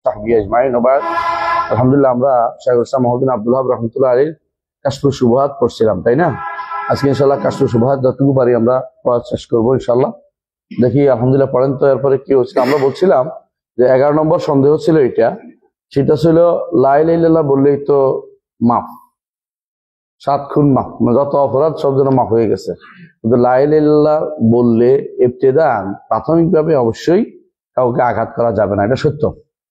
সাহবি আজমাইন ওয়া বা'দ। আলহামদুলিল্লাহ আমরা শাইখুল ইসলাম মুহাম্মদ আব্দুল ওয়াহাব রাহমাতুল্লাহ আলাইহির কাশফুস শুবহাত পড়ছিলাম, তাই না? আজকে ইনশাআল্লাহ কাশফুস শুবহাত যতটুকু পারি আমরা পড়া শেষ করবো ইনশাআল্লাহ। দেখি আলহামদুলিল্লাহ পড়েন তো। এরপরে কি হচ্ছিল আমরা বলছিলাম যে 11 নম্বর সন্দেহ ছিল এটা, সেটা ছিল লা ইলাহা ইল্লাল্লাহ বললেই তো মাফ, 7 খুন মাফ, মানে যত অপরাধ সব যেন মাফ হয়ে গেছে। কিন্তু লা ইলাহা ইল্লাল্লাহ বললে ইবতিদান প্রাথমিকভাবে অবশ্যই কাউকে আঘাত করা যাবে না, এটা সত্য।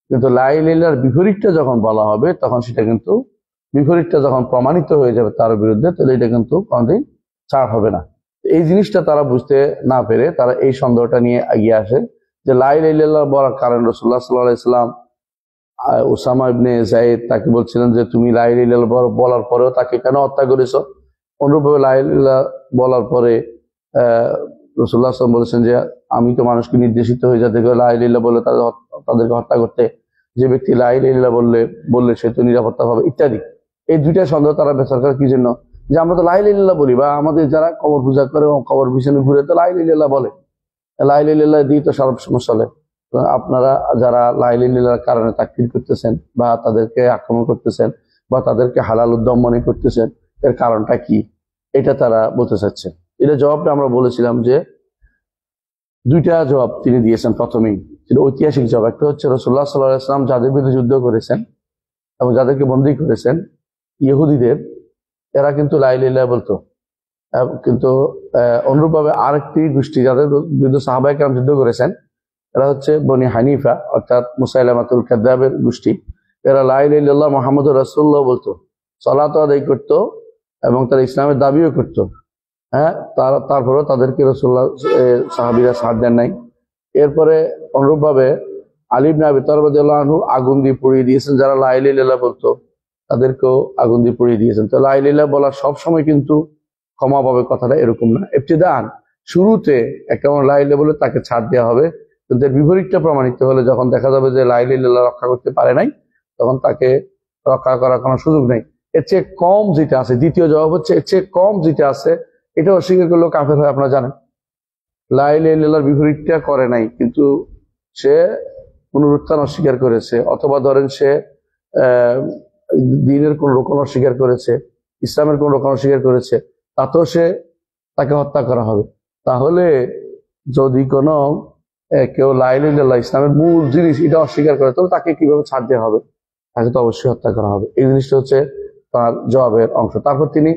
কিন্তু লা ইলাহা ইল্লাল্লাহর বিপরীতটা যখন বলা হবে তখন সেটা কিন্তু বিপরীতটা যখন প্রমাণিত হয়ে যাবে তার বিরুদ্ধে, তাহলে এটা কিন্তু কোনোদিন ছাড় হবে না। এই জিনিসটা তারা বুঝতে না পেরে তারা এই সন্দেহটা নিয়ে এগিয়ে আসে যে লা ইলাহা ইল্লাল্লাহ বলার কারণ রাসূলুল্লাহ সাল্লাল্লাহু আলাইহি ওয়াসাল্লাম উসামা ইবনে যায়েদ তাকে বলছিলেন যে তুমি লা ইলাহা ইল্লাল্লাহ বলার পরেও তাকে কেন হত্যা করেছো? অনুরূপভাবে লা ইলাহা ইল্লাল্লাহ বলার পরে রাসূলুল্লাহ সাল্লাল্লাহু আলাইহি ওয়াসাল্লাম বলেছেন যে আমি তো মানুষকে নির্দেশিত হয়ে যাতে লা ইলাহা ইল্লাল্লাহ বলে তাদেরকে হত্যা করতে, যে ব্যক্তি লা ইলাহা ইল্লাল্লাহ বললে সে তো নিরাপত্তা পাবে ইত্যাদি। এই দুইটা সন্দেহ তারা বেচার করে কি জন্য? যে আমরা তো লা ইলাহা ইল্লাল্লাহ বলি, বা আমাদের যারা কবর পূজা করে কবর পিছনে ঘুরে তো লা ইলাহা ইল্লাল্লাহ বলে, লা ইলাহা ইল্লাল্লাহ দিয়ে তো সব সমস্যা চলে। আপনারা যারা লা ইলাহা ইল্লাল্লাহর কারণে তাকফির করতেছেন বা তাদেরকে আক্রমণ করতেছেন বা তাদেরকে হালাল উদ্যম মনে করতেছেন, এর কারণটা কি? এটা তারা বলতে চাচ্ছে। এটা জবাবটা আমরা বলেছিলাম যে দুইটা জবাব তিনি দিয়েছেন প্রথমেই, সেটা ঐতিহাসিক জবাব। একটা হচ্ছে রাসূলুল্লাহ সাল্লাল্লাহু আলাইহি ওয়াসাল্লাম যাদের বিরুদ্ধে যুদ্ধ করেছেন এবং যাদেরকে বন্দী করেছেন ইহুদিদের, এরা কিন্তু লা ইলাহা ইল্লাল্লাহ বলতো। কিন্তু অনুরূপভাবে আরেকটি গোষ্ঠী যাদের বিরুদ্ধে সাহাবায়ে কেরাম যুদ্ধ করেছেন, এরা হচ্ছে বনি হানিফা অর্থাৎ মুসাইলামাতুল কাযযাবের গোষ্ঠী। এরা লা ইলাহা ইল্লাল্লাহ মুহাম্মাদুর রাসূলুল্লাহ বলতো, সালাত আদায় করতো এবং তারা ইসলামের দাবিও করতো। তারপরেও তাদেরকে রাসূলুল্লাহ সাহাবীরা সাথ দেন নাই। এরপরে অনুরূপভাবে আলী ইবনে আবি তালিব রাদিয়াল্লাহু আনহু আগুন দিয়ে পুড়িয়ে দিয়েছেন যারা লা ইলাহা ইল্লাল্লাহ বলতো, তাদেরকেও আগুন দিয়ে পুড়িয়ে দিয়েছেন। তো লা ইলাহা ইল্লাল্লাহ বলার সবসময় কিন্তু ক্ষমা পাবে কথাটা এরকম না। ইবতিদান শুরুতে একটা লা ইলাহা বলে তাকে ছাড় দেওয়া হবে, কিন্তু এর বিপরীতটা প্রমাণিত হলে যখন দেখা যাবে যে লা ইলাহা ইল্লাল্লাহ রক্ষা করতে পারে নাই, তখন তাকে রক্ষা করার কোনো সুযোগ নেই। এর চেয়ে কম যেটা আছে, দ্বিতীয় জবাব হচ্ছে এর চেয়ে কম যেটা আছে এটা অস্বীকার করলেও কাফের হয়। আপনারা জানেন লা ইলাহা ইল্লাল্লাহর বিপরীতটা করে নাই কিন্তু সে পুনরুত্থান অস্বীকার করেছে, অথবা ধরেন সে দ্বীনের কোন রোকন অস্বীকার করেছে, ইসলামের কোন রোকন অস্বীকার করেছে, তাতেও তাকে হত্যা করা হবে। তাহলে যদি কোনো কেউ লা ইলাহা ইল্লাল্লাহ ইসলামের মূল জিনিস এটা অস্বীকার করে, তাহলে তাকে কিভাবে ছাড় দেওয়া হবে? তাকে তো অবশ্যই হত্যা করা হবে। এই জিনিসটা হচ্ছে তার জবাবের অংশ। তারপর তিনি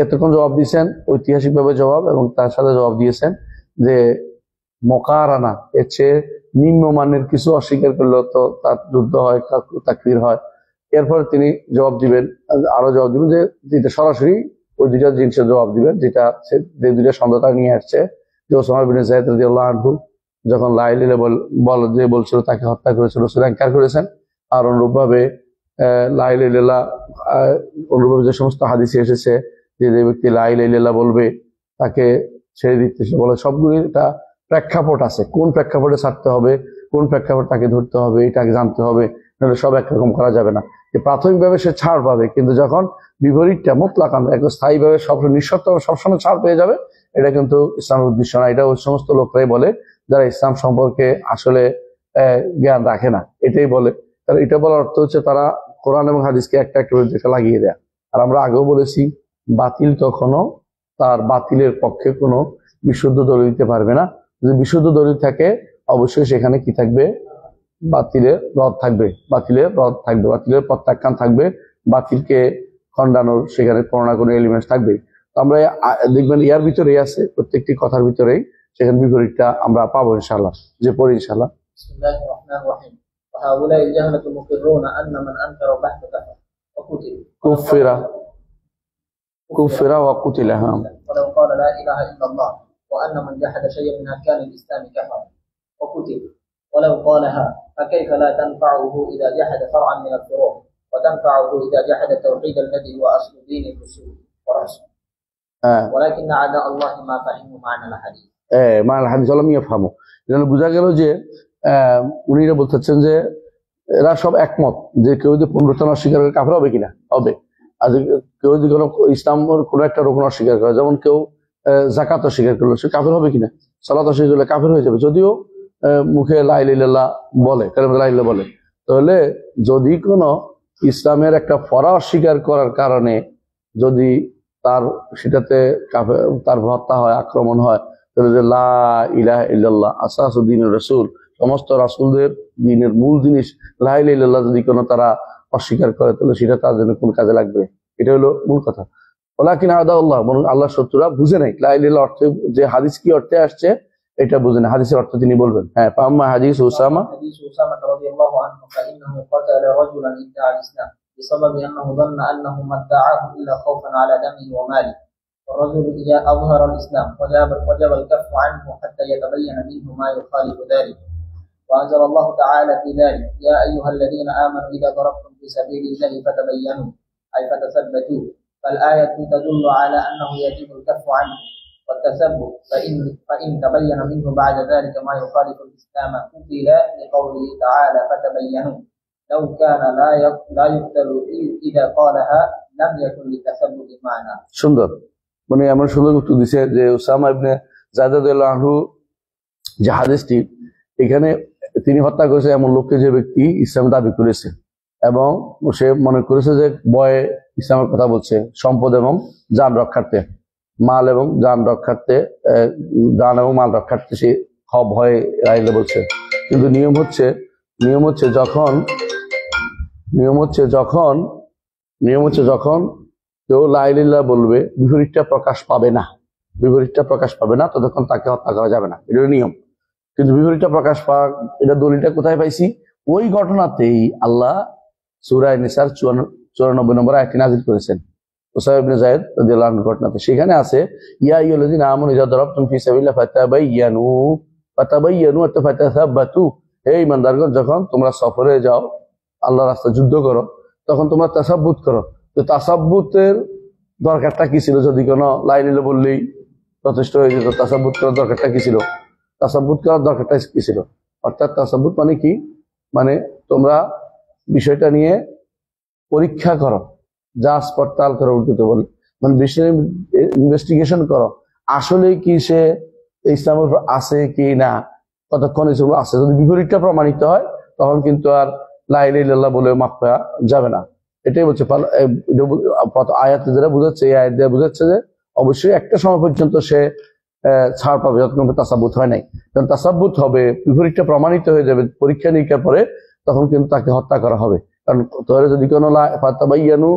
এতক্ষণ জবাব দিয়েছেন ঐতিহাসিক ভাবে জবাব, এবং তার সাথে জবাব দিয়েছেন যে মুকারানা, এর চেয়ে নিম্নমানের কিছু অস্বীকার করলেও তো তার যুদ্ধ হয়, তাকফির হয়। এরপর তিনি জবাব দিবেন, আরো জবাব দিবেন যেটা সরাসরি ওই দুইটা জিনিসের জবাব দিবেন, যেটা যে দুইটা সন্দেহতা নিয়ে আসছে যে ওসামা ইবনে যায়েদ রাদিয়াল্লাহু আনহু যখন লা ইলাহা ইল্লাল্লাহ যে বলছিল তাকে হত্যা করেছিল, রাসূল ইনকার করেছেন। আর অনুরূপভাবে লা ইলাহা ইল্লাল্লাহ অনুরূপভাবে যে সমস্ত হাদিসে এসেছে যে ব্যক্তি লা ইলাহা ইল্লাল্লাহ বলবে তাকে ছেড়ে দিতে বলে, সবগুলি একটা প্রেক্ষাপট আছে। কোন প্রেক্ষাপটে ছাড়তে হবে, কোন প্রেক্ষাপট তাকে ধরতে হবে, এটাকে জানতে হবে, নাহলে সব একরকম করা যাবে না। প্রাথমিকভাবে সে ছাড় পাবে, কিন্তু যখন বিপরীতটা মুতলাকান একদম স্থায়ীভাবে সব নিঃশর্ত সবসময় ছাড় পেয়ে যাবে, এটা কিন্তু ইসলামের উদ্দেশ্য না। এটা ওই সমস্ত লোকরাই বলে যারা ইসলাম সম্পর্কে আসলে জ্ঞান রাখে না, এটাই বলে। কারণ এটা বলার অর্থ হচ্ছে তারা কোরআন এবং হাদিসকে একটা একটা লাগিয়ে দেয়। আর আমরা আগেও বলেছি বাতিল কখনো তার বাতিলের পক্ষে কোনো বিশুদ্ধ দলিল দিতে পারবে না। যদি বিশুদ্ধ দলিল থাকে অবশ্যই সেখানে কি থাকবে? বাতিলের রদ থাকবে, বাতিলের প্রত্যাখ্যান থাকবে, বাতিলকে খণ্ডানোর সেখানে কোনো না কোনো এলিমেন্টস থাকবে। তো আমরা দেখবেন ইয়ার ভিতরেই আছে, প্রত্যেকটি কথার ভিতরেই সেখানে বিপরীতটা আমরা পাবো ইনশাআল্লাহ। যে পড়ি ইনশাআল্লাহ। وهؤلاء الجهلة مقرون أن من أنكر بحث كفر وقتل ولو قال لا إله إلا الله وأن من جحد شيئا من أركان الإسلام كفر وقتل ولو قالها فكيف لا تنفعه إذا جحد فرعا من الفروع وتنفعه إذا جحد التوحيد الذي هو أصل دين الرسول ورسول ولكن أعداء الله ما فهموا معنى الحديث معنى الحديث لم يفهموا। যেন বোঝা গেল যে উনিরা বলতেছেন যে এরা সব একমত যে কেউ যদি পুনরুত্থান অস্বীকার করে কাফের হবে কিনা, হবে। আর কেউ যদি কোনো ইসলামের কোনো একটা রোকন অস্বীকার করে, যেমন কেউ যাকাত অস্বীকার করলো, সে কাফের হবে কিনা? সালাত অস্বীকার করলে কাফের হয়ে যাবে, যদিও মুখে লা ইলাহা ইল্লাল্লাহ বলে, কালিমা লা ইলাহা বলে। তাহলে যদি কোনো ইসলামের একটা ফরজ অস্বীকার করার কারণে যদি তার সেটাতে তার হত্যা হয়, আক্রমণ হয়, তাহলে যে লা ইলাহা ইল্লাল্লাহ আসাসুদ্দিনের রাসূল, সমস্ত রাসূলদের দ্বীনের মূল জিনিস লা ইলাহা ইল্লাল্লাহ যদি কোনো তারা অস্বীকার করে, তাহলে সেটা তার জন্য কোন কাজে লাগবে? এটা হলো মূল কথা। ওয়ালাকিন আদাউল্লাহ, বরং আল্লাহ শত্রুরা বুঝে নাই লা ইলাহা ইল্লাল্লাহ অর্থে, যে হাদিস কি অর্থে আসছে এটা বুঝে না। হাদিসের অর্থ তিনি বলবেন। হ্যাঁ, পাম্মা হাদিস উসামা حديث أسامة رضي الله عنه فإنه قتل رجلا ادعى الإسلام بسبب أنه ظن أنه ما ادعاه إلا خوفا على دمه وماله. والرجل إذا أظهر الإسلام وجب الكف عنه حتى يتبين منه ما يخالف ذلك. وأنزل الله تعالى في ذلك: يا أيها الذين آمنوا إذا ضربتم في سبيل الله فتبينوا، أي فتثبتوا. فالآية تدل على أنه يجب الكف عنه والتثبت، فإن تبين منه بعد ذلك ما يخالف الإسلام قتل، لقوله تعالى فتبينوا. لو كان لا يقتل إذا قالها لم يكن للتثبت معنى. সুন্দর, মানে এমন সুন্দর উত্তর দিছে যে উসামা ইবনে যায়েদ রাদিয়াল্লাহু আনহু যে হাদিসটি, এখানে তিনি হত্যা করেছে এমন লোককে যে ব্যক্তি ইসলাম দাবি করেছে এবং সে মনে করেছে যে বয়ে ইসলামের কথা বলছে, সম্পদ এবং যান রক্ষার্থে, মাল এবং যান রক্ষার্থে, যান এবং মাল রক্ষার্থে সে ভয়ে আইলে বলছে। কিন্তু নিয়ম হচ্ছে যখন কেউ লা ইলাহা ইল্লাল্লাহ বলবে, বিপরীতটা প্রকাশ পাবে না, ততক্ষণ তাকে হত্যা করা যাবে না, এটা নিয়ম। কিন্তু বিপরীতটা প্রকাশ পাওয়া, এটা দলিলটা কোথায় পাইছি? ওই ঘটনাতেই আল্লাহ সূরা নিসার 94 নম্বর আয়াতটি নাযিল করেছেন উসামা ইবনে যায়েদ রাদিয়াল্লাহু আনহু ঘটনাতে। সেখানে আছে ইয়া আইয়ুহাল্লাযীনা আমানু ইযা দারাবতুম ফি সাবিলিল্লাহি ফাতাবাইয়ানু অর্থাৎ ফাতাসাব্বাতু, হে ঈমানদারগণ, যখন তোমরা সফরে যাও, আল্লাহর রাস্তায় যুদ্ধ করো, তখন তোমরা তাসাব্বুত করো। তো তাসাব্বুতের দরকারটা কি ছিল? যদি কোনো লা ইলাহা ইল্লাল্লাহ বললেই যথেষ্ট হয়ে যেত। তাসাব্বুত করার দরকারটা কি ছিল? অর্থাৎ তাসাব্বুত মানে কি? মানে তোমরা বিষয়টা নিয়ে পরীক্ষা করো, যাচ পড়তাল করো, উল্টোতে বলে, মানে বিষয় ইনভেস্টিগেশন করো, আসলে কি সে ইসলামের উপর আছে কি না, কতক্ষণ এসব আছে। যদি বিপরীতটা প্রমাণিত হয়, তখন কিন্তু আর লা ইলাহা ইল্লাল্লাহ বলে মাপ পাওয়া যাবে না। এটাই বলছে আয়াতে যেটা বুঝাচ্ছে, এই আয়াত দিয়ে বুঝাচ্ছে যে অবশ্যই একটা সময় পর্যন্ত সে ছাড় পাবে, যতক্ষণ তাসাব্বুত হয় নাই। যখন তাসাব্বুত হবে, বিপরীতটা প্রমাণিত হয়ে যাবে পরীক্ষা নিরীক্ষার পরে, তখন কিন্তু তাকে হত্যা করা হবে। কারণ তাহলে যদি কোনো ফাতাবাইয়ানু,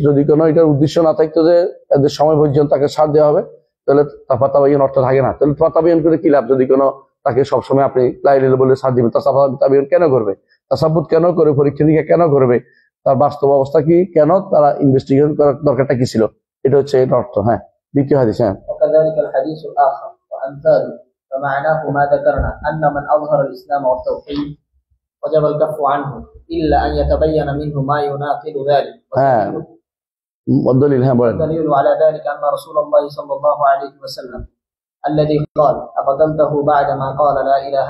যদি কোনো এটার উদ্দেশ্য না থাকতো যে এদের সময় পর্যন্ত তাকে ছাড় দেওয়া হবে, তাহলে ফাতাবাইয়ান অর্থ থাকে না। তাহলে ফাতাবাইয়ান করে কি লাভ? যদি কোনো তাকে সবসময় আপনি লা ইলাহা ইল্লাল্লাহ বলে ছাড় দিবেন, তাসাব্বুত কেন করবে? তাসাব্বুত কেন করে? পরীক্ষা নিরীক্ষা কেন করবে? তার বাস্তব অবস্থা কি, কেন তারা ইনভেস্টিগেশন করার দরকারটা কি ছিল? এটা হচ্ছে এর অর্থ। হ্যাঁ, দ্বিতীয় হাদিস। হ্যাঁ, وكذلك الحديث الآخر وأمثاله فمعناه ما ذكرنا أن من أظهر الإسلام والتوحيد وجب الكف عنه إلا أن يتبين منه ما يناقض ذلك. والدليل والدليل على ذلك أن رسول الله صلى الله عليه وسلم الذي قال أقتلته بعدما قال لا إله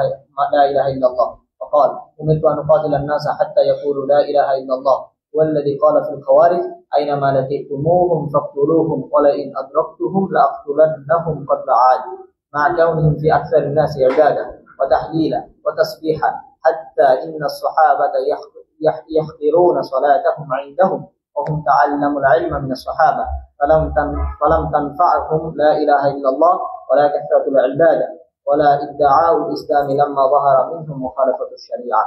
إلا الله، وقال أمرت أن أقاتل الناس حتى يقولوا لا إله إلا الله، والذي قال في الخوارج أينما لقيتموهم فاقتلوهم ولئن أدركتهم لأقتلنهم قتل عاد، مع كونهم في أكثر الناس عبادة وتحليلا وتسبيحا، حتى إن الصحابة يحقرون صلاتهم عندهم وهم تعلموا العلم من الصحابة، فلم تنفعهم لا إله إلا الله ولا كثرة العبادة ولا ادعاء الإسلام لما ظهر منهم مخالفة الشريعة.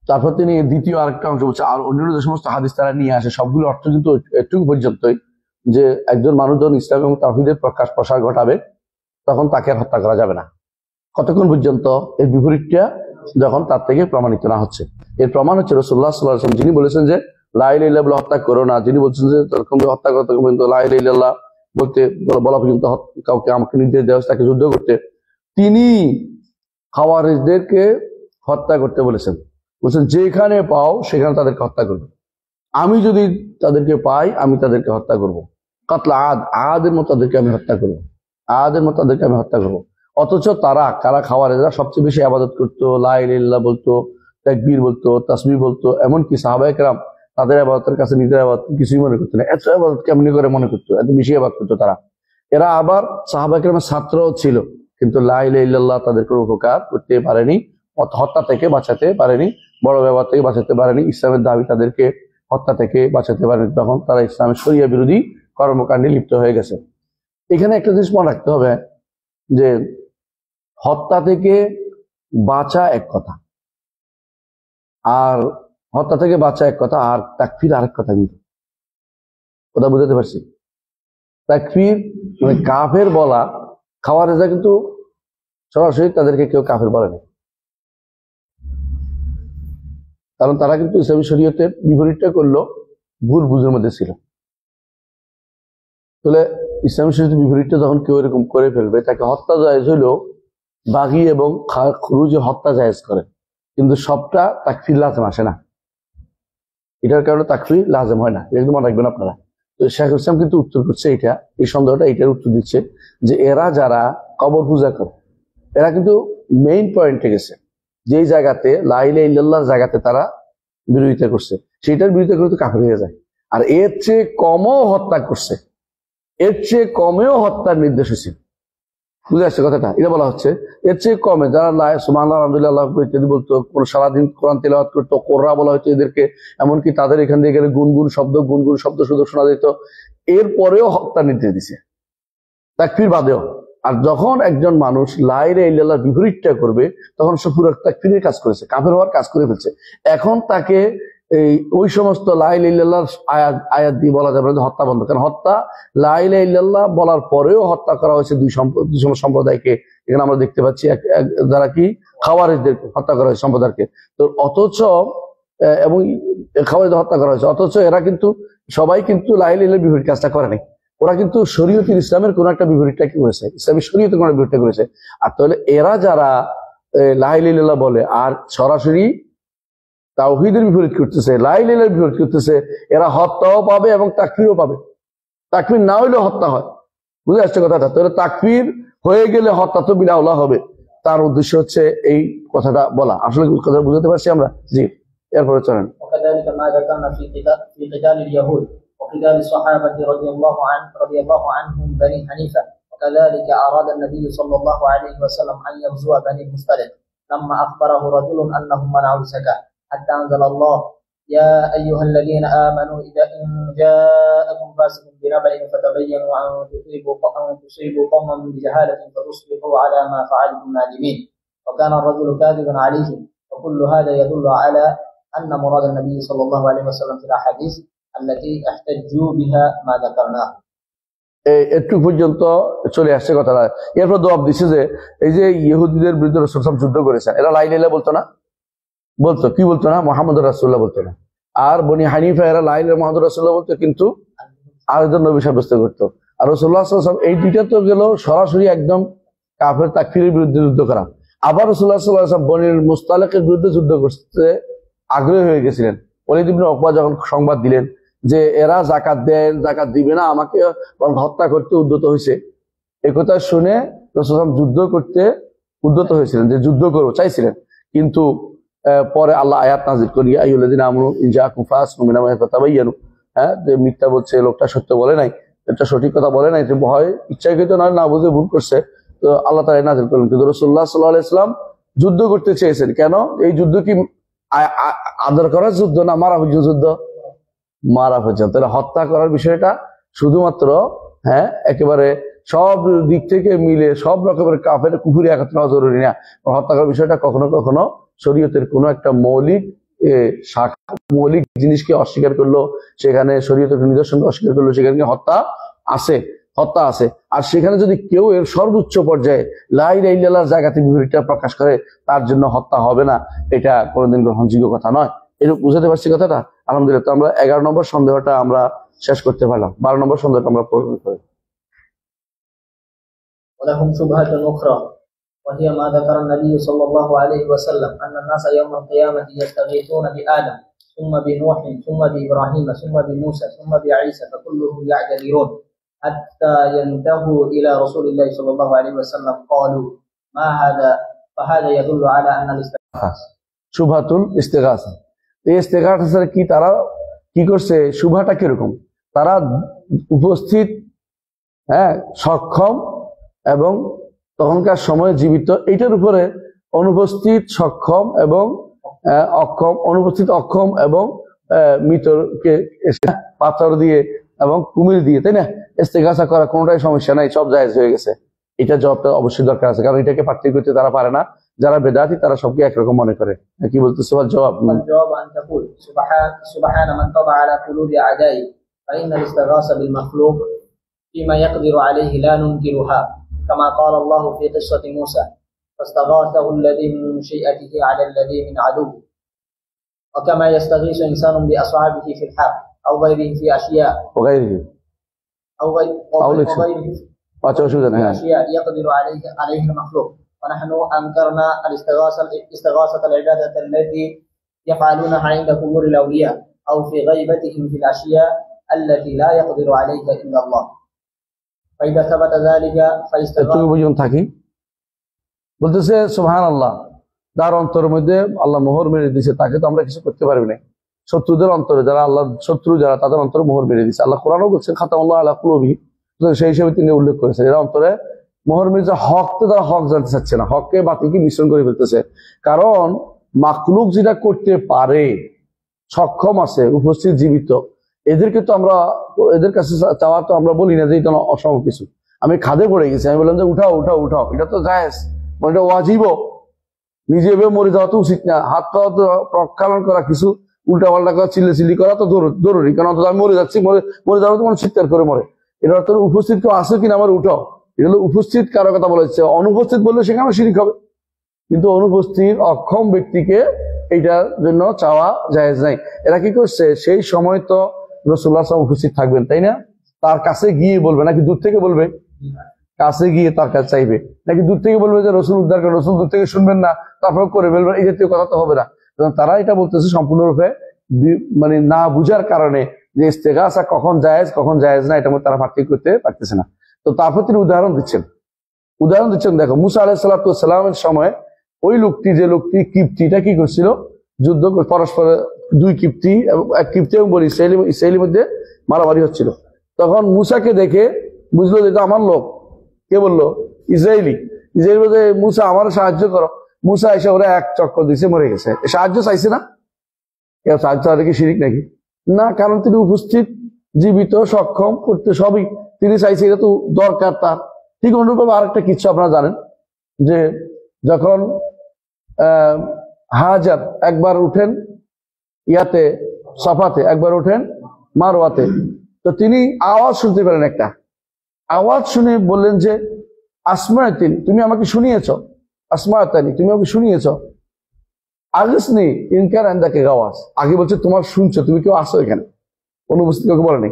তারপর তিনি দ্বিতীয় আরেকটা অংশ বলছে, আর অন্যান্য যে সমস্ত হাদিস তারা নিয়ে আসে, সবগুলো অর্থ কিন্তু এটুকু পর্যন্তই যে একজন মানুষ যখন ইসলাম এবং তাওহীদের প্রসার ঘটাবে, তখন তাকে আর হত্যা করা যাবে না। কতক্ষণ পর্যন্ত? এর বিপরীতটা যখন তার থেকে প্রমাণিত না হচ্ছে। এর প্রমাণ হচ্ছে রাসূলুল্লাহ সাল্লাল্লাহু আলাইহি ওয়াসাল্লাম, যিনি বলেছেন যে লা ইলাহা ইল্লাল্লাহ বলে হত্যা করো না, যিনি বলছেন যে তখন হত্যা করতে পর্যন্ত লা ইলাহা ইল্লাল্লাহ বলা পর্যন্ত কাউকে আমাকে নির্দেশ দেওয়া হচ্ছে তাকে যুদ্ধ করতে, তিনি খাওয়ারিজদেরকে হত্যা করতে বলেছেন। যেখানে পাও সেখানে তাদেরকে হত্যা করবে। আমি যদি তাদেরকে পাই, আমি তাদেরকে হত্যা করব। কাতলা আদের মতো তাদেরকে আমি হত্যা করব। অথচ কারা খাওয়ারিজরা সবচেয়ে বেশি ইবাদত করতো, লা ইলাহা ইল্লাল্লাহ বলতো, তাকবীর বলতো, তাসবিহ বলতো, এমনকি সাহাবায়ে কেরাম তাদের ইবাদতের কাছে নিজের ইবাদত কিছুই মনে করতো না। এত ইবাদত কেমনি করে মনে করতো? এত বেশি ইবাদত করতো তারা। এরা আবার সাহাবায়ে কেরামের ছাত্রও ছিল, কিন্তু লা ইলাহা ইল্লাল্লাহ তাদের কোনো উপকার করতে পারেনি, হত্যা থেকে বাঁচাতে পারেনি, বড় ব্যবহার থেকে বাঁচাতে পারেনি, ইসলামের দাবি তাদেরকে হত্যা থেকে বাঁচাতে পারেনি। তখন তারা ইসলামের শরিয়া বিরোধী কর্মকাণ্ডে লিপ্ত হয়ে গেছে। এখানে একটা জিনিস মনে রাখতে হবে যে হত্যা থেকে বাঁচা এক কথা, আর হত্যা থেকে বাঁচা এক কথা, আর তাকফির আরেক কথা। কিন্তু কথা বুঝতে পারছি? তাকফির মানে কাফের বলা, খাওয়ারেজা কিন্তু সরাসরি তাদেরকে কেউ কাফের বলেনি, কারণ তারা কিন্তু ইসলামী শরীয়তের বিপরীতটা করলো, ভুল বুঝের মধ্যে ছিল। তাহলে ইসলামী শরীয়তের বিপরীতটা যখন কেউ এরকম করে ফেলবে, তাকে হত্যা জায়েজ হইলেও বাগি এবং খুরুজে হত্যা জায়েজ করে, কিন্তু সবটা তাকফির লাজেম আসে না। এটার কারণে তাকফির লাজেম হয় না, এটা কিন্তু মনে রাখবেন আপনারা। তো শাইখুল ইসলাম কিন্তু উত্তর করছে এটা, এই সন্দেহটা এটার উত্তর দিচ্ছে যে এরা যারা কবর পূজা করে, এরা কিন্তু মেইন পয়েন্টে গেছে, যেই জায়গাতে লা ইলাহা ইল্লাল্লাহর জায়গাতে তারা বিরোধিতা করছে, সেটার বিরোধিতা করে তো কাফের হয়ে যায়। আর এর চেয়ে কমও হত্যা করছে, এর চেয়ে কমেও হত্যার নির্দেশ হয়েছে। বুঝে আসছে কথাটা? এটা বলা হচ্ছে এর চেয়ে কমে যারা সুবহানাল্লাহ আলহামদুলিল্লাহ ইত্যাদি বলতো, কোন সারাদিন কোরআন তেলাওয়াত করতো, কোররা বলা হতো এদেরকে, এমনকি তাদের এখান দিয়ে গেলে গুনগুন শব্দ শুধু শোনা যেত, এরপরেও হত্যার নির্দেশ দিছে, তাকফির বাদেও। আর যখন একজন মানুষ লা ইলাহা ইল্লাল্লাহর বিপরীতটা করবে, তখন সে পুরো তাকফিরের কাজ করেছে, কাফের হওয়ার কাজ করে ফেলছে। এখন তাকে ওই সমস্ত লা ইলাহা ইল্লাল্লাহর আয়াত দিয়ে বলা যাবে না হত্যা বন্ধ, কারণ হত্যা লা ইলাহা ইল্লাল্লাহ বলার পরেও হত্যা করা হয়েছে দুই সম্প্রদায়কে। এখানে আমরা দেখতে পাচ্ছি যারা কি খাওয়ারিজদের হত্যা করা হয়েছে সম্প্রদায়কে, তো অথচ এবং খাওয়ারিজদের হত্যা করা হয়েছে, অথচ এরা কিন্তু সবাই কিন্তু লা ইলাহা ইল্লাল্লাহর বিপরীত কাজটা করেনি। ওরা কিন্তু শরীয়তুল ইসলামের কোন একটা বিপরীতটা কি করেছে, ইসলামী শরীয়তের কোন বিপরীতটা করেছে। আর তাহলে এরা যারা লা ইলাহা ইল্লাল্লাহ বলে আর সরাসরি তাওহীদের বিপরীত করতেছে, লা ইলাহা ইল্লাল্লাহর বিপরীত করতেছে, এরা হত্যাও পাবে এবং তাকফিরও পাবে। তাকফির না হইলেও হত্যা হয়, বুঝে আসছে কথাটা? তাহলে তাকফির হয়ে গেলে হত্যা তো বিলাউলা হবে, তার উদ্দেশ্য হচ্ছে এই কথাটা বলা। আসলে কথা বুঝতে পারছি আমরা? জি, এরপরে চলেন। وكذلك ما ذكرنا في قتال اليهود وقتال الصحابة رضي الله عنهم بني حنيفة. وكذلك أراد النبي صلى الله عليه وسلم أن يغزو بني المصطلق لما أخبره رجل أنهم منعوا الزكاة، حتى أنزل الله: يا أيها الذين آمنوا إذا إن جاءكم فاسق بنبأ فتبينوا أن تصيبوا قوما بجهالة فتصبحوا على ما فعلتم نادمين. وكان الرجل كاذبا عليهم. وكل هذا يدل على أن مراد النبي صلى الله عليه وسلم في الأحاديث التي احتجوا بها ما ذكرناه. একটু পর্যন্ত চলে আসছে কথাটা। এরপর জবাব দিচ্ছে যে এই যে ইহুদিদের বিরুদ্ধে রাসূল সাল্লাল্লাহু আলাইহি ওয়াসাল্লাম যুদ্ধ করেছেন, এরা লা ইলাহা ইল্লাল্লাহ বলতো না, বলতো কি বলতো না, মুহাম্মদুর রাসূলুল্লাহ বলতো না। আর বনি হানিফা এরা লা ইলাহা মুহাম্মদুর রাসূলুল্লাহ বলতো, কিন্তু আরেকজন নবী সাব্যস্ত করতো। আর রাসূলুল্লাহ সাল্লাল্লাহু আলাইহি ওয়াসাল্লাম এই দুইটা তো গেল সরাসরি একদম কাফের তাকফিরের বিরুদ্ধে যুদ্ধ করা। আবার রাসূলুল্লাহ সাল্লাল্লাহু আলাইহি ওয়াসাল্লাম বনির মুস্তালিকের বিরুদ্ধে যুদ্ধ করতে আগ্রহী হয়ে গেছিলেন। ওয়ালিদ ইবনে উকবা যখন সংবাদ দিলেন যে এরা জাকাত দেয়, জাকাত দিবে না, আমাকে হত্যা করতে উদ্যত হয়েছে, এই কথা শুনে রাসূল যুদ্ধ করতে উদ্যত হয়েছিলেন, যে যুদ্ধ করবো চাইছিলেন। কিন্তু পরে আল্লাহ আয়াত নাযিল করিয়া আইয়ুল্লাযিনা আমানু ইন জাআকুম ফাসিকুম বিনাবাইন ফাতাবায়ানু, যে মিথ্যা বলছে, লোকটা সত্য বলে নাই, এটা সঠিক কথা বলে নাই, যে ভয় ইচ্ছাকৃত না বুঝে ভুল করছে, তো আল্লাহ তাআলা নাযিল করলেন। কিন্তু রাসূলুল্লাহ সাল্লাল্লাহু আলাইহি ওয়াসাল্লাম যুদ্ধ করতে চেয়েছেন, কেন? এই যুদ্ধ কি আদর করার যুদ্ধ না মারা পর্যন্ত যুদ্ধ? মারা পর্যন্ত। তাহলে হত্যা করার বিষয়টা শুধুমাত্র একেবারে সব দিক থেকে মিলে সব রকমের কাফের কুফরি একত্র হওয়া জরুরি না। হত্যা করার বিষয়টা কখনো কখনো শরীয়তের কোনো একটা মৌলিক জিনিসকে অস্বীকার করলো, সেখানে শরীয়তের নিদর্শনকে অস্বীকার করলো, সেখানে হত্যা আছে। আর সেখানে যদি কেউ এর সর্বোচ্চ পর্যায়ে লা ইলাহা ইল্লাল্লাহর জায়গাতে বিপরীতটা প্রকাশ করে, তার জন্য হত্যা হবে না, এটা কোনোদিন গ্রহণযোগ্য কথা নয়। এটা বুঝাতে পারছি কথাটা? আলহামদুলিল্লাহ। তো আমরা 11 নম্বর সন্দেহটা আমরা শেষ করতে পারলাম, 12 নম্বর সন্দেহটা আমরা পূরণ করি। ولهم شبهة أخرى وهي ما ذكر النبي صلى الله عليه وسلم أن الناس يوم القيامة يستغيثون بآدم ثم بنوح ثم بإبراهيم ثم بموسى ثم بعيسى فكلهم يعتذرون حتى ينتهوا إلى رسول الله صلى الله عليه وسلم قالوا ما هذا؟ فهذا يدل على أن الاستغاثة শুভাতুল ইস্তেগাসা। এই ইস্তেগাসা কি তারা কি করছে, শুভাটা কিরকম? তারা উপস্থিত সক্ষম এবং তখনকার সময়ে জীবিত, এইটার উপরে অনুপস্থিত সক্ষম এবং অক্ষম, অনুপস্থিত অক্ষম এবং মৃতকে পাথর দিয়ে এবং কুমির দিয়ে, তাই না, ইস্তেগাসা করা কোনোটাই সমস্যা নাই, সব জায়েজ হয়ে গেছে। এটা জবাবটা অবশ্যই দরকার আছে, কারণ এটাকে পার্থক্য করতে তারা পারে না। যারা বেদাতি তারা সবকে একরকম মনে করে। কি বলতেছে জবাব? الجواب أن تقول سبحان من طبع على قلوب أعدائه فإن الاستغاثة بالمخلوق فيما يقدر عليه لا ننكرها، كما قال الله في قصة موسى فاستغاثه الذي من شيئته على الذي من عدوه، وكما يستغيث إنسان بأصحابه في الحق أو غيره في أشياء وغيره في أشياء يقدر عليه المخلوق. ونحن أنكرنا الاستغاثة العبادة التي يفعلونها عند قبور الأولياء أو في غيبتهم في الأشياء التي لا يقدر عليها إلا الله، فإذا ثبت ذلك থাকি বলতেছে সুবহানাল্লাহ, যার অন্তরের মধ্যে আল্লাহ মোহর মেরে দিয়েছে তাকে তো আমরা কিছু করতে পারবি না। শত্রুদের অন্তরে, যারা আল্লাহ শত্রু যারা, তাদের অন্তরে মোহর মেরে দিয়েছে। আল্লাহ কোরআনও বলছেন খাতামুল্লাহ আলা কুলুবিহিম, সেই হিসেবে তিনি উল্লেখ করেছেন এরা অন্তরে মোহর মেরেছে। হককে তারা হক জানতে চাচ্ছে না, হককে বাতিলকে মিশ্রণ করে ফেলতেছে। কারণ মাখলুক যেটা করতে পারে, সক্ষম আছে, উপস্থিত জীবিত, এদেরকে তো আমরা, এদের কাছে চাওয়া তো আমরা বলি না যে এটা অসম্ভব কিছু। আমি খাদে পড়ে গেছি, আমি বললাম যে উঠাও উঠাও উঠাও, এটা তো জায়েজ, এটা ওয়াজিব। নিজে এভাবে মরে যাওয়া তো উচিত না। হাত পা প্রক্ষালন করা, কিছু উল্টা পাল্টা করা, চিল্লি করা তো জরুরি, কারণ অন্তত আমি মরে যাচ্ছি, মরে যাওয়া তো মানুষ চিৎকার করে মরে। এটা অর্থ উপস্থিত কেউ আছে কিনা আমার উঠাও, এটা হলো উপস্থিত কারো কথা বলা হচ্ছে। অনুপস্থিত বললে সেখানে শিরিক হবে, কিন্তু অনুপস্থিত অক্ষম ব্যক্তিকে এইটার জন্য চাওয়া জায়েজ নাই। এরা কি করছে, সেই সময় তো রাসূলুল্লাহ সাল্লাল্লাহু আলাইহি ওয়াসাল্লাম উপস্থিত থাকবেন, তাই না? তার কাছে গিয়ে বলবে নাকি দূর থেকে বলবে? কাছে গিয়ে তার কাছে চাইবে নাকি দূর থেকে বলবে যে রসুল উদ্ধার করে, রসুল দূর থেকে শুনবেন না তারপর করে ফেলবেন? এই জাতীয় কথা তো হবে না। তারা এটা বলতেছে সম্পূর্ণরূপে মানে না বুঝার কারণে, যে ইস্তেগাসা কখন জায়েজ কখন জায়েজ না, এটার মধ্যে তারা পার্থক্য করতে পারতেছে না। তো তারপর তিনি উদাহরণ দিচ্ছেন। দেখো মুসা আলাইহিস সালামের সময় ওই লোকটি, যে লোকটি কিপ্তিটা কি করছিল, যুদ্ধ পরস্পর, দুই কিপ্তি, এক কিপ্তি এবং বলি ইসরায়েলের মধ্যে মারামারি হচ্ছিল। তখন মুসাকে দেখে বুঝলো যে এটা আমার লোক। কে বললো? ইসরায়েলি বলতে মুসা আমার সাহায্য করো। মুসা এসে ওরা এক চক্কর দিছে, মরে গেছে। সাহায্য চাইছে না, কেউ সাহায্য আর কি শিরিক নাকি? না, কারণ তিনি উপস্থিত, জীবিত, সক্ষম করতে সবই তিনি চাইছে, এটা তো দরকার তার। ঠিক অনুরূপভাবে আরেকটা কিছু আপনারা জানেন যে যখন হাজার একবার উঠেন ইয়াতে সাফাতে, একবার উঠেন মারওয়াতে, তো তিনি আওয়াজ শুনতে পেলেন, একটা আওয়াজ শুনে বললেন যে আসমায়াতিন, তুমি আমাকে শুনিয়েছ, আসমায়াতানি, তুমি আমাকে শুনিয়েছ, আগসনি ইনকার আন্দাকে গাওয়াজ, আগে বলছে তোমার শুনছো, তুমি কেউ আসো এখানে, অনুপস্থিত কাউকে বলেনি।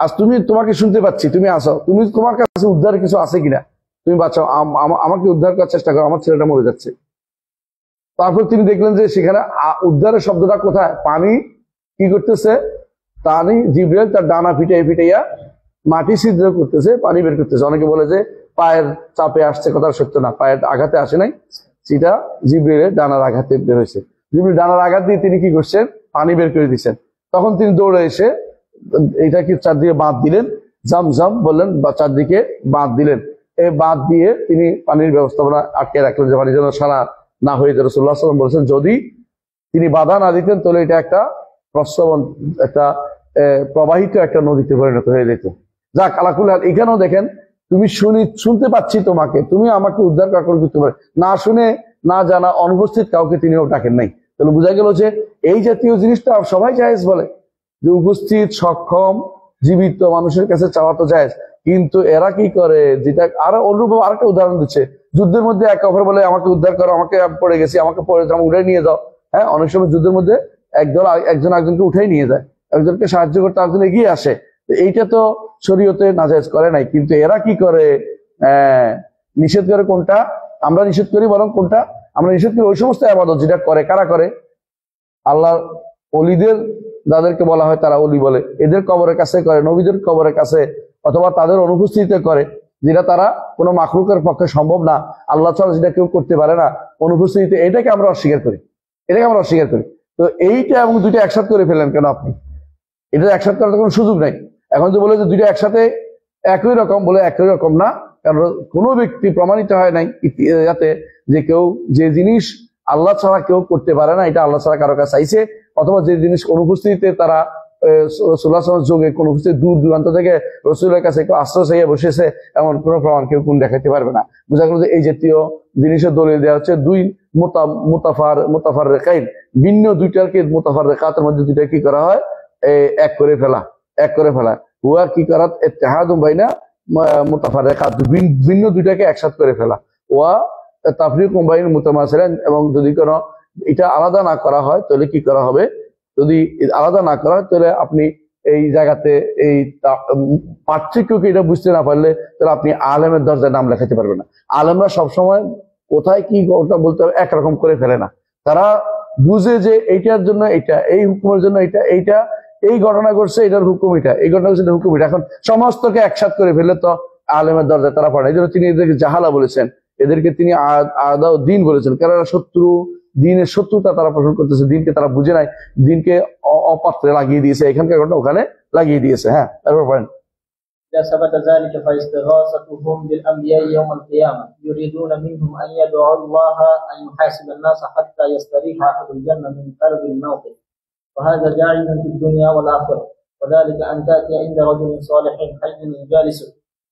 আজ তোমাকে শুনতে পাচ্ছি, তুমি আসো, তুমি তোমার কাছে উদ্ধারের কিছু আছে কিনা, তুমি বাঁচাও, আমাকে উদ্ধার করার চেষ্টা করো, আমার ছেলেটা মরে যাচ্ছে। তারপর তিনি দেখলেন যে সেখানে উদ্ধারের শব্দটা কোথায়, পানি কি করতেছে, পানি জিবরাইল তার ডানা ফিটাইয়া মাটি ছিদ্র করতেছে, পানি বের করতেছে। অনেকে বলে যে পায়ের চাপে আসছে, কথা সত্য না, পায়ের আঘাতে আসে নাই, সেটা জিবরাইলের ডানার আঘাতে বের হয়েছে। জিবরাইল ডানার আঘাত দিয়ে তিনি কি করছেন, পানি বের করে দিচ্ছেন। তখন তিনি দৌড়ে এসে এটা কি চারদিকে বাঁধ দিলেন, জাম বললেন, বা চারদিকে বাঁধ দিলেন। এই বাঁধ দিয়ে তিনি পানির ব্যবস্থাপনা আটকে রাখলেন, যে পানি যেন সারা না হয়ে যায়। রাসূলুল্লাহ সাল্লাল্লাহু আলাইহি ওয়াসাল্লাম বলেছেন যদি তিনি বাধা না দিতেন তাহলে এটা একটা প্রস্রবণ, একটা প্রবাহিত একটা নদীতে পরিণত হয়ে যেত। যাক, আলাকুল হাল, এখানেও দেখেন তুমি শুনতে পাচ্ছি তোমাকে, তুমি আমাকে উদ্ধার করতে পারে, না শুনে না জানা অনুপস্থিত কাউকে তিনিও ডাকেন নাই। তাহলে বোঝা গেল যে এই জাতীয় জিনিসটা সবাই জায়েজ বলে, যে উপস্থিত সক্ষম জীবিত মানুষের কাছে চাওয়া তো জায়েজ। কিন্তু এরা কি করে, যেটা আরো অনুরূপ আরেকটা উদাহরণ দিচ্ছে, যুদ্ধের মধ্যে একে অপর বলে আমাকে উদ্ধার করো, আমাকে পড়ে গেছি, আমাকে উঠে নিয়ে যাও। হ্যাঁ, অনেক সময় যুদ্ধের মধ্যে একজন একজনকে উঠেই নিয়ে যায়, একজনকে সাহায্য করতে একজন এগিয়ে আসে। এইটা তো শরীয়তে নাজায়েজ করে নাই, কিন্তু এরা কি করে, নিষেধ করে কোনটা? আমরা নিষেধ করি, বরং কোনটা আমরা নিষেধ করি? ওই সমস্ত ইবাদত যেটা করে, কারা করে? আল্লাহ ওলিদের, যাদেরকে বলা হয় তারা ওলি বলে, এদের কবরের কাছে করে, নবীদের কবরের কাছে, অথবা তাদের অনুপস্থিতিতে করে, যেটা তারা কোনো মাখলুকের পক্ষে সম্ভব না, আল্লাহ ছাড়া যেটা কেউ করতে পারে না, অনুপস্থিতিতে, এটাকে আমরা অস্বীকার করি। তো এইটা এবং দুইটা একসাথে করে ফেলেন কেন আপনি? এটা একসাথে করার কোনো সুযোগ নাই। এখন যে বলে যে দুইটা একসাথে একই রকম, বলে একই রকম না, কারণ কোনো ব্যক্তি প্রমাণিত হয় নাই যাতে যে কেউ যে জিনিস আল্লাহ ছাড়া কেউ করতে পারে না এটা আল্লাহ ছাড়া কারো কাছে চাইছে, অথবা যে জিনিস অনুপস্থিতিতে তারা রাসূলুল্লাহ সাল্লাল্লাহু আলাইহি ওয়াসাল্লাম যোগে কোন উপস্থিতি দূর দূরান্ত থেকে রাসূলের কাছে কেউ আশ্রয় চাইয়া বসেছে এমন কোন প্রমাণ কেউ কোন দেখাতে পারবে না। বোঝা গেল যে এই জাতীয় জিনিসের দলিল দেওয়া হচ্ছে দুই মুতাফাররিকাইন, ভিন্ন দুইটাকে মুতাফাররিকাতের মধ্যে দুইটা কি করা হয়, এক করে ফেলা হুয়া কি করাত ইত্তিহাদুম বাইনা মুতাফাররিকাত, ভিন্ন দুইটাকে একসাথে করে ফেলা, ওয়া তাফরিকুম বাইনা মুতামাসিলাইন, এবং যদি কোনো এটা আলাদা না করা হয় তাহলে কি করা হবে, যদি আলাদা না করা হয় তাহলে আপনি এই জায়গাতে এই পার্থক্যকে এটা বুঝতে না পারলে তাহলে আপনি আলেমের দরজায় নাম লেখাতে পারবেন না। আলেমরা সবসময় কোথায় কি ওটা বলতে হবে একরকম করে ফেলে না, তারা বুঝে যে এইটার জন্য এটা, এই হুকুমের জন্য এটা, এইটা এই ঘটনা ঘটছে এটার হুকুম এটা, এই ঘটনা ঘটছে এটার হুকুম এটা, এখন সমস্তকে একসাথ করে ফেললে তো আলেমের দরজায় তারা পড়ে। এই জন্য তিনি এদেরকে জাহালা বলেছেন, এদেরকে তিনি আদা ও দিন বলেছেন, কারণ শত্রু, দিনের শত্রুতা তারা পোষণ করতেছে, দিনকে তারা বুঝে নাই, দিনকে অপাত্রে লাগিয়ে দিয়েছে, এখানকার ঘটনা ওখানে লাগিয়ে দিয়েছে। হ্যাঁ, তারপর পড়েন। إذا ثبت ذلك فاستغاثتهم بالأنبياء يوم القيامة يريدون منهم أن يدعوا الله أن يحاسب الناس حتى يستريح أهل الجنة من كرب الموقف، وهذا جائز في الدنيا والآخرة، وذلك أن تأتي عند رجل صالح حي جالس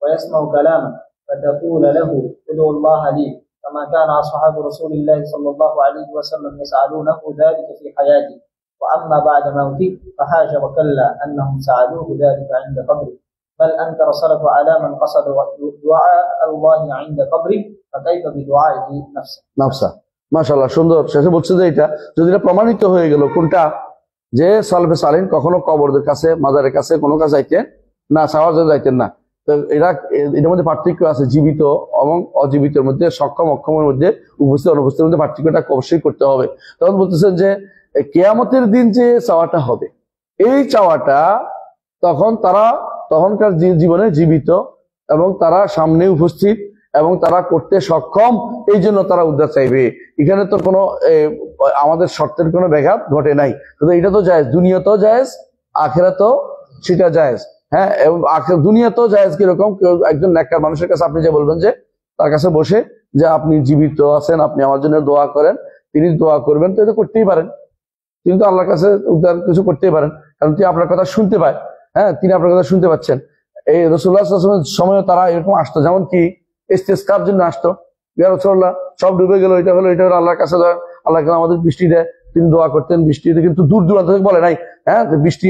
ويسمع كلاما فتقول له ادعوا الله لي، كما كان أصحاب رسول الله صلى الله عليه وسلم يسألونه ذلك في حياته، وأما بعد موته فحاشا وكلا أنهم سألوه ذلك عند قبره، بل أنكر السلف على من قصد دعاء الله عند قبره فكيف بدعائه نفسه। মাশাআল্লাহ, সুন্দর। শেষে বলছে যে এটা যদি এটা প্রমাণিত হয়ে গেল কোনটা, যে সালফে সালিহিন কখনো কবরদের কাছে, মাজারের কাছে কোনো কাছে যাইতেন না, চাওয়ার জন্য যাইতেন না, তো এটার মধ্যে পার্থক্য আছে, জীবিত এবং অজীবিতের মধ্যে, সক্ষম অক্ষমের মধ্যে, উপস্থিত অনুপস্থিতির মধ্যে পার্থক্যটা অবশ্যই করতে হবে। তখন বলতেছেন যে কিয়ামতের দিন যে চাওয়াটা হবে, এই চাওয়াটা তখনকার জীবনে জীবিত এবং তারা সামনে উপস্থিত এবং তারা করতে সক্ষম, এই জন্য তারা উদ্ধার চাইবে। এখানে তো কোনো আমাদের শর্তের কোনো ব্যাঘাত ঘটে নাই, কিন্তু এটা তো জায়েজ, দুনিয়াতেও জায়েজ, আখিরাতেও সেটা জায়েজ। হ্যাঁ, এবং দুনিয়াতেও জায়েজ কিরকম, একজন নেককার মানুষের কাছে আপনি যে বলবেন যে তার কাছে বসে যে আপনি জীবিত আছেন, আপনি আমার জন্য দোয়া করেন, তিনি দোয়া করবেন, তো এটা করতেই পারেন, তিনি তো আল্লাহর কাছে উদ্ধার কিছু করতেই পারেন, কারণ তিনি আপনার কথা শুনতে পায়। হ্যাঁ, তিনি আপনার কথা শুনতে পাচ্ছেন। এই রাসূলুল্লাহ সাল্লাল্লাহু আলাইহি ওয়াসাল্লামের সময় তারা এরকম আসতো, যেমন কি ইস্তিসকার জন্য আসতো, ইয়া রাসূলুল্লাহ সব ডুবে গেল, এটা হলো আল্লাহর কাছে আল্লাহ আমাদের বৃষ্টি দেয়, তিনি দোয়া করতেন বৃষ্টিতে, কিন্তু দূর দূরান্ত থেকে বলে নাই, হ্যাঁ বৃষ্টি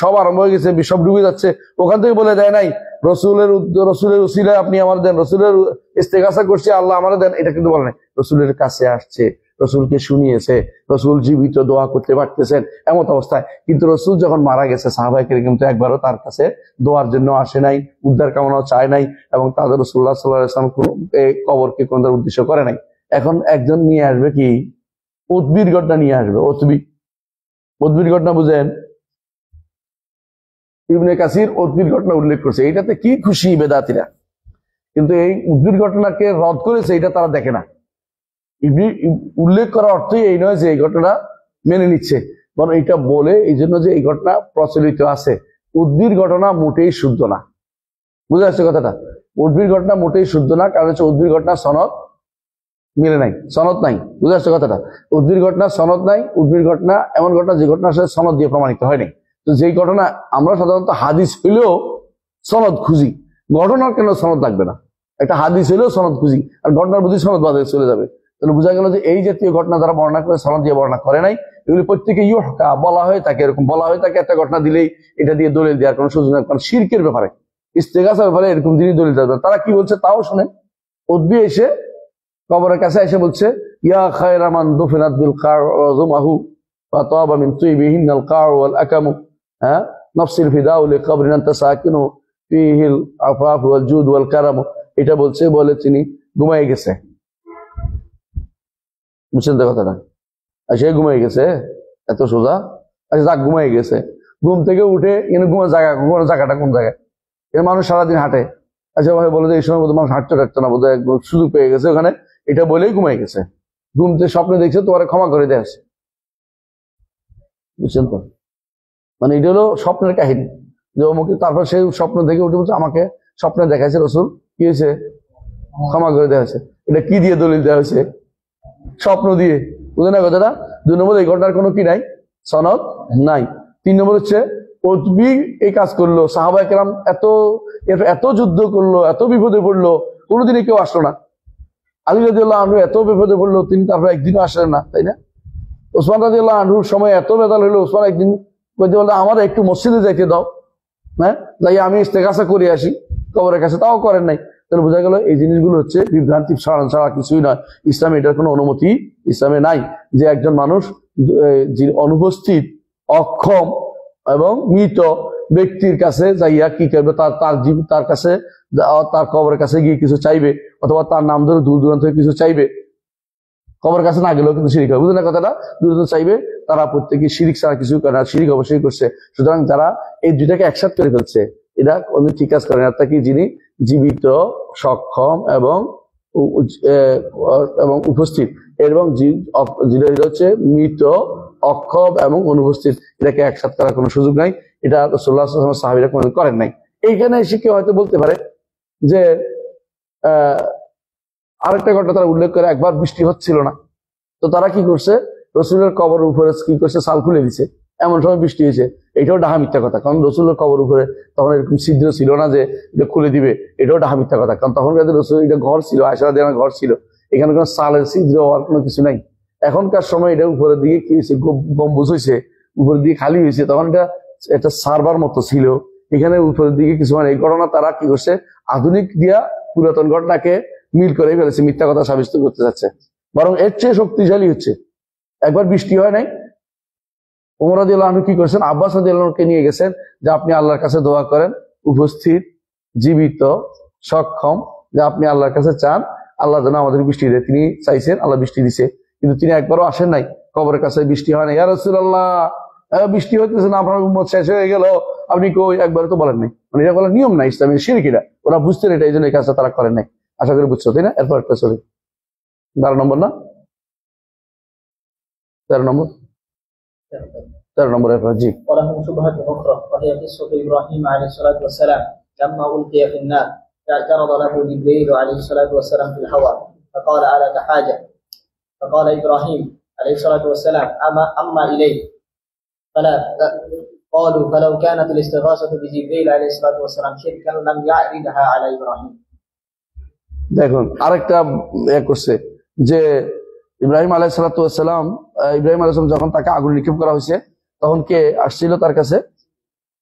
সব আরম্ভ হয়ে গেছে, সব ডুবে যাচ্ছে, ওখান থেকে বলে দেয় নাই রসুলের উসিলায় আপনি আমার দেন, রসুলের ইস্তেগাসা করছি আল্লাহ আমার দেন, এটা কিন্তু বলে নাই। রসুলের কাছে আসছে, রসুলকে শুনিয়েছে, রসুল জীবিত দোয়া করতে পারতেছেন এমন অবস্থায়, কিন্তু রসুল যখন মারা গেছে সাহাবায়ে কেরাম কিন্তু একবারও তার কাছে দোয়ার জন্য আসে নাই, উদ্ধার কামনাও চায় নাই, এবং তাদের রাসূলুল্লাহ সাল্লাল্লাহু আলাইহি ওয়াসাল্লাম কবরকে কোন উদ্দেশ্য করে নাই। এখন একজন নিয়ে আসবে কি উদ্ভিদ ঘটনা নিয়ে আসবে, উদ্ভিদ ঘটনা বুঝেন, ইবনে কাসির উদ্ভিদ ঘটনা উল্লেখ করছে, এইটাতে কি খুশি বেদাতীরা, কিন্তু এই উদ্ভিদ ঘটনাকে রদ করেছে, এটা তারা দেখে না। উল্লেখ করার অর্থই এই নয় যে এই ঘটনা মেনে নিচ্ছে, বরং এটা বলে এই জন্য যে এই ঘটনা প্রচলিত আছে। উদ্ভিদ ঘটনা মোটেই শুদ্ধ না, বুঝে আসছে কথাটা, উদ্ভিদ ঘটনা মোটেই শুদ্ধ না, কারণ হচ্ছে উদ্ভিদ ঘটনা সনদ মিলে নাই, সনদ নাই, বুঝে আসছে কথাটা, উদ্ভিদ ঘটনা সনদ নাই, উদ্ভিদ ঘটনা এমন ঘটনা যে ঘটনা আসলে সনদ দিয়ে প্রমাণিত হয়নি। তো যেই ঘটনা আমরা সাধারণত হাদিস হইলেও সনদ খুঁজি, ঘটনার কেন সনদ লাগবে না, একটা হাদিস হইলেও সনদ খুঁজি, আর ঘটনার বুঝি সনদ বাদে চলে যাবে। তাহলে বোঝা গেল যে এই জাতীয় ঘটনা যারা বর্ণনা করে সনদ দিয়ে বর্ণনা করে নাই, এগুলি প্রত্যেকে ইউহকা বলা হয়ে থাকে, এরকম বলা হয়ে থাকে, একটা ঘটনা দিলেই এটা দিয়ে দলিল দেওয়ার কোনো সুযোগ নেই। কারণ শিরকের ব্যাপারে, ইস্তেগাসার ব্যাপারে এরকম দিনই দলিল দেওয়া, তারা কি বলছে তাও শোনেন। উদ্ভি এসে কবরের কাছে এসে বলছে, ইয়া খায়রা মান দুফিনাত বিল কারযুমাহু ওয়া তাবা মিন তুইবিহিনাল কার ওয়াল আকামু, হ্যাঁ নফসিল ফিদাউ লিকবরিন আনতা সাকিনু ফিহিল আফাফ ওয়াল জুদ ওয়াল কারাম, এটা বলছে, বলে তিনি ঘুমাই গেছে। বুঝছেন তো কথাটা, সে ঘুমাই গেছে, এত সোজা, আচ্ছা যাক ঘুমাই গেছে, ঘুম থেকে উঠে এখানে ঘুমানোর জায়গাটা কোন জায়গায়, এর মানুষ সারাদিন হাঁটে, আচ্ছা ভাই বলে যে এই সময় বোধ মানুষ হাঁটতে না, বোধ হয় সুযোগ পেয়ে গেছে ওখানে, এটা বলেই ঘুমাই গেছে, ঘুমতে স্বপ্নে দেখছে তোমার ক্ষমা করে দেয়, বুঝছেন তো, মানে এটা হলো স্বপ্নের কাহিনী যে অমুকে, তারপর সেই স্বপ্ন থেকে উঠে বলছে আমাকে স্বপ্নে দেখাইছে রসুল কি হয়েছে? ক্ষমা করে দেওয়া হয়েছে। এটা কি দিয়ে দলিল দেওয়া হয়েছে? স্বপ্ন দিয়ে। বুঝে না কথাটা? 2 নম্বর, এই ঘটনার কোনো কি নাই, সনদ নাই। 3 নম্বর হচ্ছে কতবি এই কাজ করলো, সাহাবায়ে কেরাম এত যুদ্ধ করলো, এত বিপদে পড়লো, কোনোদিনই কেউ আসলো না। আলী রাদিয়াল্লাহু আনহু এত বিপদে পড়লো, তিনি তারপর একদিনও আসলেন না, তাই না? ওসমান রাদিয়াল্লাহু আনহুর সময় এত বেদাল হইলো, ওসমান একদিন বলতে বলতে আমার একটু মসজিদে যাইতে দাও, হ্যাঁ, যাই আমি ইস্তেগাসা করে আসি কবরের কাছে, তাও করেন নাই। তাহলে বোঝা গেল এই জিনিসগুলো হচ্ছে বিভ্রান্তি ছাড়া কিছুই নয়। ইসলামে এটার কোনো অনুমতি ইসলামে নাই, যে একজন মানুষ যে অনুপস্থিত, অক্ষম এবং মৃত ব্যক্তির কাছে যাইয়া কি করবে, তার কাছে, তার কবরের কাছে গিয়ে কিছু চাইবে, অথবা তার নাম ধরে দূর দূরান্ত থেকে কিছু চাইবে। কবরের কাছে না গেলেও কিন্তু শিরিক হবে, বুঝলেন না কথাটা? দূর চাইবে, তারা প্রত্যেকে শিরিক ছাড়া কিছু করে না, শিরিক অবশ্যই করছে। সুতরাং যারা এই দুইটাকে একসাথে করে ফেলছে, এরা অন্য ঠিক কাজ করে না। অর্থাৎ কি, যিনি জীবিত, সক্ষম এবং উপস্থিত, এবং যেটা হচ্ছে মৃত, অক্ষম এবং অনুপস্থিত, এটাকে একসাথে করার কোনো সুযোগ নাই। এটা রাসূলুল্লাহ সাল্লাল্লাহু আলাইহি ওয়াসাল্লাম সাহাবীরা কোনোদিন করেন নাই। এইখানে এসে কেউ হয়তো বলতে পারে যে আরেকটা ঘটনা তারা উল্লেখ করে, একবার বৃষ্টি হচ্ছিল না, তো তারা কি করছে, রসুলের কবর উপরে কি করছে, সাল খুলে দিছে, এমন সময় বৃষ্টি হয়েছে। এটাও ডাহা মিথ্যা কথা, কারণ রসুলের কবর উপরে তখন এরকম ছিদ্র ছিল না যে এটা খুলে দিবে, এটাও ডাহা মিথ্যা কথা। কারণ তখন রসুল এটা ঘর ছিল, আয়েশা রাদিয়াল্লাহু আনহার ঘর ছিল, এখানে কোনো সালের ছিদ্র হওয়ার কোনো কিছু নাই। এখনকার সময় এটা উপরের দিকে কি হয়েছে, গম্বুজ হয়েছে, উপরের দিকে খালি হয়েছে, তখন এটা সার্ভার মতো ছিল, এখানে উপরের দিকে কিছু মানে। এই ঘটনা তারা কি করছে, আধুনিক দিয়া পুরাতন ঘটনাকে মিল করে ফেলেছে, মিথ্যা কথা সাব্যস্ত করতে যাচ্ছে। বরং এর চেয়ে শক্তিশালী হচ্ছে, একবার বৃষ্টি হয় নাই, ওমর রাদিয়াল্লাহু আনহু কি করেছেন, আব্বাস রাদিয়াল্লাহু আনহুকে নিয়ে গেছেন যে আপনি আল্লাহর কাছে দোয়া করেন, উপস্থিত, জীবিত, সক্ষম, যে আপনি আল্লাহর কাছে চান আল্লাহ যেন আমাদের বৃষ্টি দেয়। তিনি চাইছেন, আল্লাহ বৃষ্টি দিছে, কিন্তু তিনি একবারও আসেন নাই কবরের কাছে, বৃষ্টি হয় না। ইয়া রাসূলুল্লাহ, বৃষ্টি হইতেছে না, আপনার উম্মত শেষ হয়ে গেল, আপনি কই, একবারও তো বলেন নাই। মানে এটা বলার নিয়ম নাই, ইসলামের শিরক এটা। ওরা বুঝতেন এটা, এই জন্য এই কাজটা তারা করেন নাই। আশা করি বুঝছো, তাই না? এরপর একটা চলে 12 নম্বর না 13 নম্বর, 13 নম্বর এরপর জি। ولهم شبهة أخرى وهي قصة إبراهيم عليه الصلاة والسلام لما ألقي في النار اعترض له جبريل عليه الصلاة والسلام في الهواء فقال ألك حاجة؟ فقال إبراهيم عليه الصلاة والسلام أما إليه قالوا فلو كانت الاستغاثة بجبريل عليه الصلاة والسلام شركا لم يعرضها على إبراهيم. দেখুন আরেকটা করছে যে ইব্রাহিম আলাইহিস সালাতু ওয়াস সালাম, ইব্রাহিম আলাইহিস সালাম যখন তাকে আগুন নিক্ষেপ করা হয়েছে, তখন কে আসছিল তার কাছে?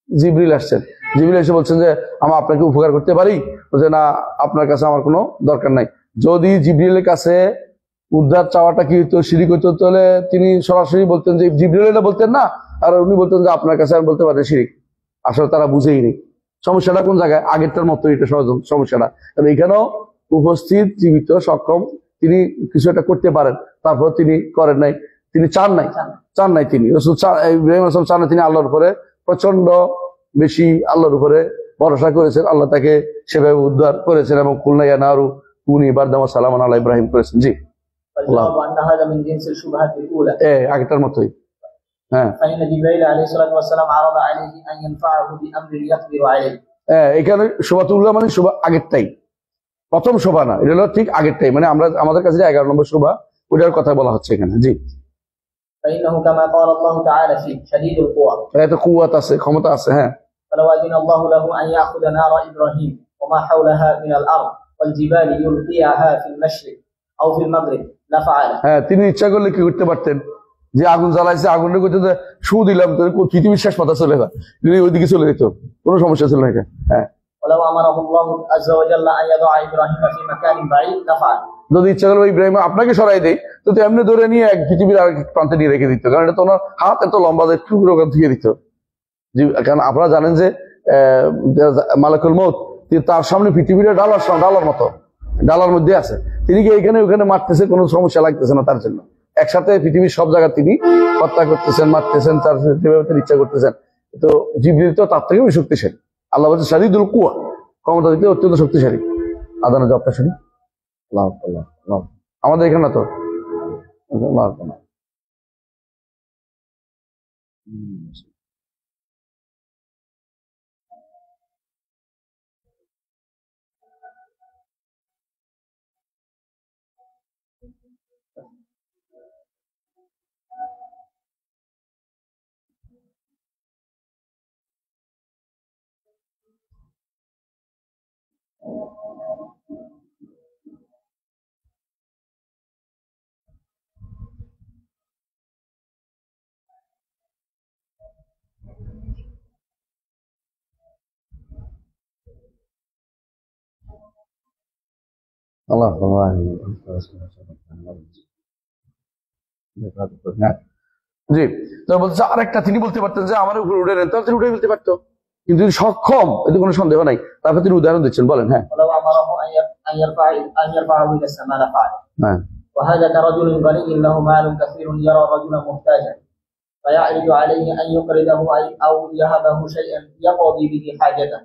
জিবরিল আসছেন। জিবরিল এসে বলছেন যে আমি আপনাকে উপকার করতে পারি? বলছে না, আপনার কাছে আমার কোনো দরকার নাই। যদি জিবরিলের কাছে উদ্ধার চাওয়াটা কি হইতো, শিরিক হইতো, তাহলে তিনি সরাসরি বলতেন যে, জিবরিল এটা বলতেন না, আর উনি বলতেন যে আপনার কাছে আমি বলতে পারি শিরিক। আসলে তারা বুঝেই নেই সমস্যাটা কোন জায়গায়। আগেরটার মতো এটা সমস্যাটা, কারণ এখানেও উপস্থিত, জীবিত, সক্ষম, তিনি কিছু একটা করতে পারেন, তারপর তিনি করেন নাই, তিনি চান নাই তিনি রাসূল ইব্রাহিম আলাইহিস সালাম চান নাই। তিনি আল্লাহর উপরে প্রচন্ড বেশি আল্লাহর উপরে ভরসা করেছেন, আল্লাহ তাকে সেভাবে উদ্ধার করেছেন, এবং কুলনা ইয়া নারু কুনি বারদাম ওয়া সালামান আলা ইব্রাহিম করেছেন। জি, فالجواب أن هذا من جنس الشبهات الأولى. আগেরটার মতোই। হ্যাঁ, فإن جبريل عليه الصلاة والسلام عرض عليه أن ينفعه بأمر يقدر عليه. এখানে শুভাতুল্লাহ মানে শুভা আগেরটাই, প্রথম শোভা না, এটা হলো ঠিক আগেরটাই। মানে আমাদের কাছে যে 11 নম্বর শোভা, ওটার কথা বলা হচ্ছে এখানে। জি, فإنه كما قال الله تعالى فيه شديد القوى. এত কুওয়াত আছে, ক্ষমতা আছে। হ্যাঁ, فلو أذن الله له أن يأخذ نار إبراهيم وما حولها من الأرض والجبال يلقيها في المشرق أو في المغرب لفعله. হ্যাঁ, তিনি ইচ্ছা করলে কি করতে পারতেন, যে আগুন জ্বালাইছে, আগুনটা করতে শু দিলাম, পৃথিবীর শেষ পাতা চলে যায়, ওইদিকে চলে যেত, কোনো সমস্যা ছিল না। হ্যাঁ, ولو أمره الله عز وجل أن يضع إبراهيم في مكان بعيد لفعل. যদি ইচ্ছা করলো ইব্রাহিম আপনাকে সরাই দেয়, তো এমনি ধরে নিয়ে এক পৃথিবীর আরেক প্রান্তে নিয়ে রেখে দিত, কারণ এটা তো ওনার হাত এত লম্বা যে টুকরো ধুয়ে দিত। কারণ আপনারা জানেন যে মালাকুল মউত, তার সামনে পৃথিবীটা ডালার মতো, ডালার মধ্যে আছে। তিনি কি এখানে ওখানে মারতেছে, কোনো সমস্যা লাগতেছে না তার জন্য। একসাথে পৃথিবীর সব জায়গা তিনি হত্যা করতেছেন, মারতেছেন, তার যেভাবে তিনি ইচ্ছা করতেছেন। তো জিবরিল তো তার থেকেও শক্তিশালী। আল্লাহ বলছে শাদীদুল কুওয়া, ক্ষমতা দিতে অত্যন্ত শক্তিশালী। আদানের জবটা শুনি। আমাদের এখানে তো আল্লাহ জি। তো বলছে আরেকটা, তিনি বলতে পারতেন যে আমার উপর উঠে নেন, তাহলে তিনি উঠে ফেলতে পারতো, কিন্তু তিনি সক্ষম, এতে কোনো সন্দেহ নাই। তারপর তিনি উদাহরণ দিচ্ছেন, বলেন। হ্যাঁ ولو أمره أن يرفعه إلى السماء لفعله. হ্যাঁ وهذا كرجل غني له مال كثير يرى رجلا محتاجا فيعرض عليه أن يقرضه أو يهبه شيئا يقضي به حاجته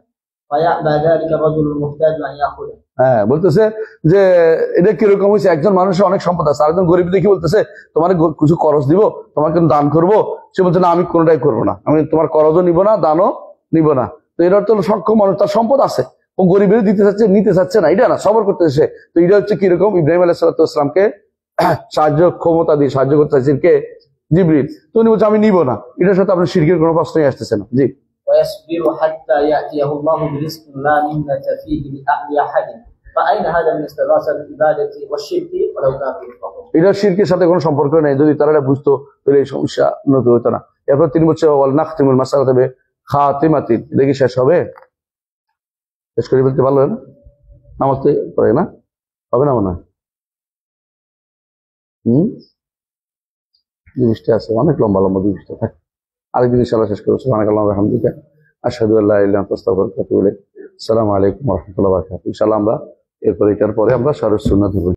فيأبى ذلك الرجل المحتاج أن يأخذه. হ্যাঁ, বলতেছে যে এটা কিরকম হয়েছে, একজন মানুষের অনেক সম্পদ আছে, আরেকজন গরিব দেখি বলতেছে তোমার কিছু খরচ দিব, তোমার কিন্তু দান করবো। সে বলছে না, আমি কোনোটাই করবো না, আমি তোমার খরচও নিব না, দানও নিব না। তো এর অর্থ হলো সক্ষম মানুষ, তার সম্পদ আছে, ও গরিবের দিতে চাচ্ছে, নিতে চাচ্ছে না, এটা না, সবর করতেছে। তো এটা হচ্ছে কিরকম, ইব্রাহিম আলাইহিস সালামকে সাহায্য ক্ষমতা দিয়ে সাহায্য করতে চাইছেন কে? জিবরিল। তো উনি বলছে আমি নিব না। এটার সাথে আপনার শিরকের কোনো প্রশ্নই আসতেছে না। জি। ويصبر حتى يأتيه الله برزق لا منة فيه لأحد فأين هذا من استغاثة العبادة والشرك ولو كانوا يفقهون. এটা শিরকের সাথে কোনো সম্পর্ক নেই, যদি তারা এটা বুঝতো তাহলে এই সমস্যা উন্নত হতো না। এরপর তিনি বলছে ওয়াল নাখতিমুল মাসালাতা বিখাতিমাতিন, এটা কি শেষ হবে? শেষ করে বলতে পারলো না, নামাজ তো পড়ে না, হবে না মনে হয়। জিনিসটা আছে অনেক লম্বা লম্বা জিনিসটা থাকে, আরেকদিন ইনশাআল্লাহ শেষ করবো। সুবহানাকাল্লাহু ওয়া বিহামদিকা আশহাদু আল্লা ইলাহা ইল্লা আনতা আস্তাগফিরুকা ওয়া আতুবু ইলাইক। আসসালামু আলাইকুম ওয়া রাহমাতুল্লাহি ওয়া বারাকাতুহু। ইনশাআল্লাহ আমরা এরপর এটার পরে আমরা শারহুস সুন্নাহ ধরব।